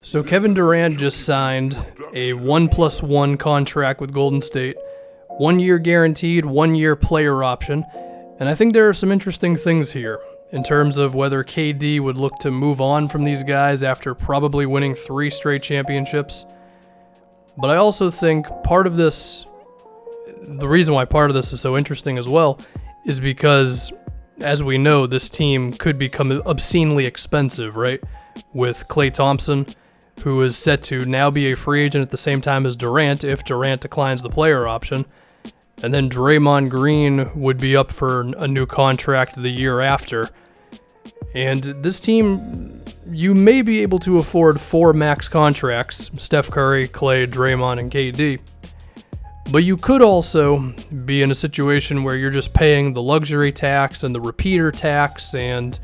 So Kevin Durant just signed a 1+1 contract with Golden State, 1 year guaranteed, 1 year player option, and I think there are some interesting things here in terms of whether KD would look to move on from these guys after probably winning 3 straight championships. But I also think the reason why part of this is so interesting as well is because, as we know, this team could become obscenely expensive, right? With Klay Thompson, who is set to now be a free agent at the same time as Durant if Durant declines the player option. And then Draymond Green would be up for a new contract the year after. And this team, you may be able to afford 4 max contracts: Steph Curry, Klay, Draymond, and KD. But you could also be in a situation where you're just paying the luxury tax and the repeater tax, and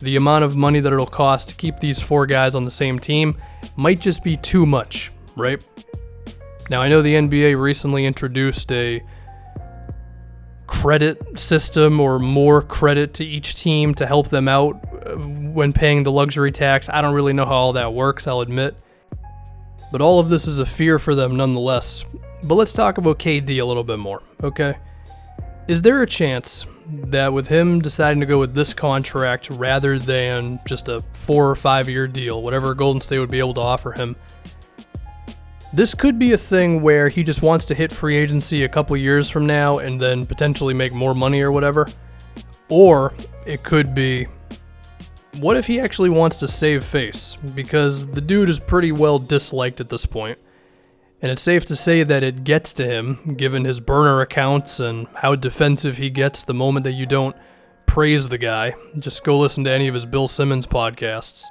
the amount of money that it'll cost to keep these 4 guys on the same team might just be too much, right? Now, I know the NBA recently introduced a credit system, or more credit to each team to help them out when paying the luxury tax. I don't really know how all that works, I'll admit. But all of this is a fear for them nonetheless. But let's talk about KD a little bit more, okay? Is there a chance that with him deciding to go with this contract rather than just a 4 or 5 year deal, whatever Golden State would be able to offer him, this could be a thing where he just wants to hit free agency a couple years from now and then potentially make more money or whatever? Or it could be, what if he actually wants to save face? Because the dude is pretty well disliked at this point. And it's safe to say that it gets to him, given his burner accounts and how defensive he gets the moment that you don't praise the guy. Just go listen to any of his Bill Simmons podcasts.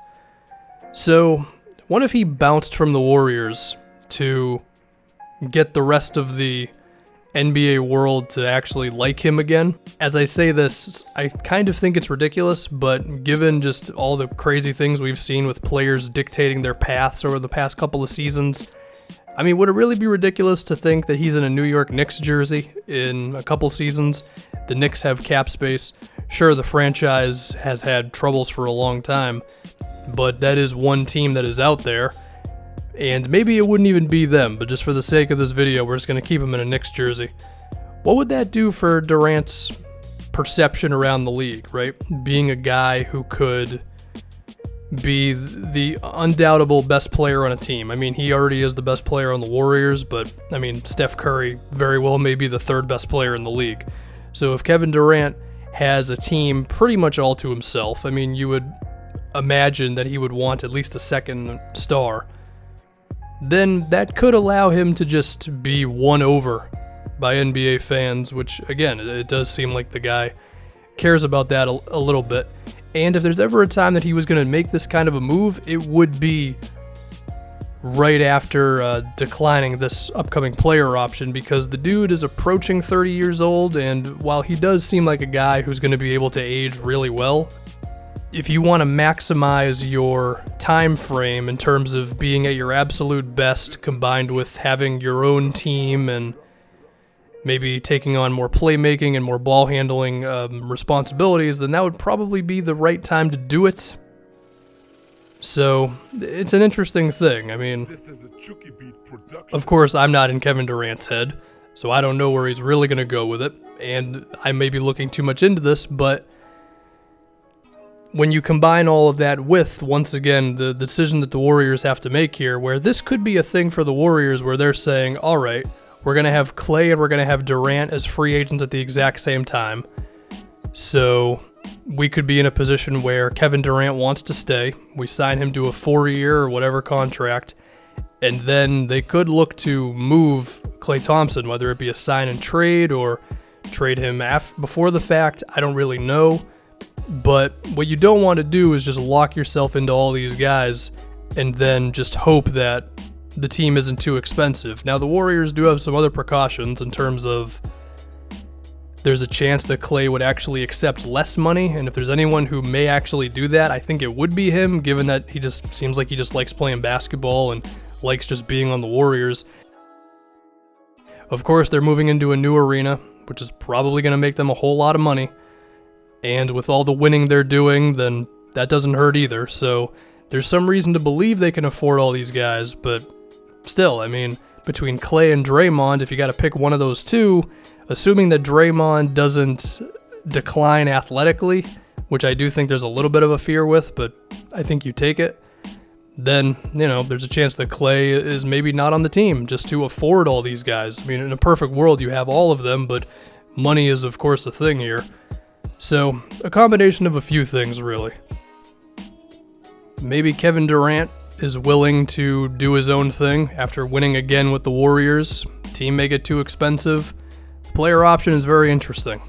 So, what if he bounced from the Warriors to get the rest of the NBA world to actually like him again? As I say this, I kind of think it's ridiculous, but given just all the crazy things we've seen with players dictating their paths over the past couple of seasons, I mean, would it really be ridiculous to think that he's in a New York Knicks jersey in a couple seasons? The Knicks have cap space. Sure, the franchise has had troubles for a long time, but that is one team that is out there. And maybe it wouldn't even be them, but just for the sake of this video, we're just going to keep him in a Knicks jersey. What would that do for Durant's perception around the league, right? Being a guy who could be the undoubtable best player on a team. I mean, he already is the best player on the Warriors, but I mean, Steph Curry very well may be the 3rd best player in the league. So if Kevin Durant has a team pretty much all to himself, I mean, you would imagine that he would want at least a 2nd star, then that could allow him to just be won over by NBA fans, which, again, it does seem like the guy cares about that a little bit. And if there's ever a time that he was going to make this kind of a move, it would be right after declining this upcoming player option, because the dude is approaching 30 years old, and while he does seem like a guy who's going to be able to age really well, if you want to maximize your time frame in terms of being at your absolute best, combined with having your own team and maybe taking on more playmaking and more ball handling responsibilities, then that would probably be the right time to do it. So it's an interesting thing. I mean, of course, I'm not in Kevin Durant's head, so I don't know where he's really going to go with it, and I may be looking too much into this, but when you combine all of that with, once again, the decision that the Warriors have to make here, where this could be a thing for the Warriors where they're saying, all right, we're going to have Klay and we're going to have Durant as free agents at the exact same time. So we could be in a position where Kevin Durant wants to stay. We sign him to a 4-year or whatever contract, and then they could look to move Klay Thompson, whether it be a sign and trade or trade him before the fact. I don't really know. But what you don't want to do is just lock yourself into all these guys and then just hope that the team isn't too expensive. Now, the Warriors do have some other precautions in terms of there's a chance that Klay would actually accept less money, and if there's anyone who may actually do that, I think it would be him, given that he just seems like he just likes playing basketball and likes just being on the Warriors. Of course, they're moving into a new arena, which is probably going to make them a whole lot of money. And with all the winning they're doing, then that doesn't hurt either. So There's some reason to believe they can afford all these guys, but still, I mean, between Klay and Draymond, if you got to pick one of those two, assuming that Draymond doesn't decline athletically, which I do think there's a little bit of a fear with, but I think you take it, then, there's a chance that Klay is maybe not on the team just to afford all these guys. I mean, in a perfect world, you have all of them, but money is, of course, a thing here. So, a combination of a few things, really. Maybe Kevin Durant is willing to do his own thing after winning again with the Warriors. Team may get too expensive. Player option is very interesting.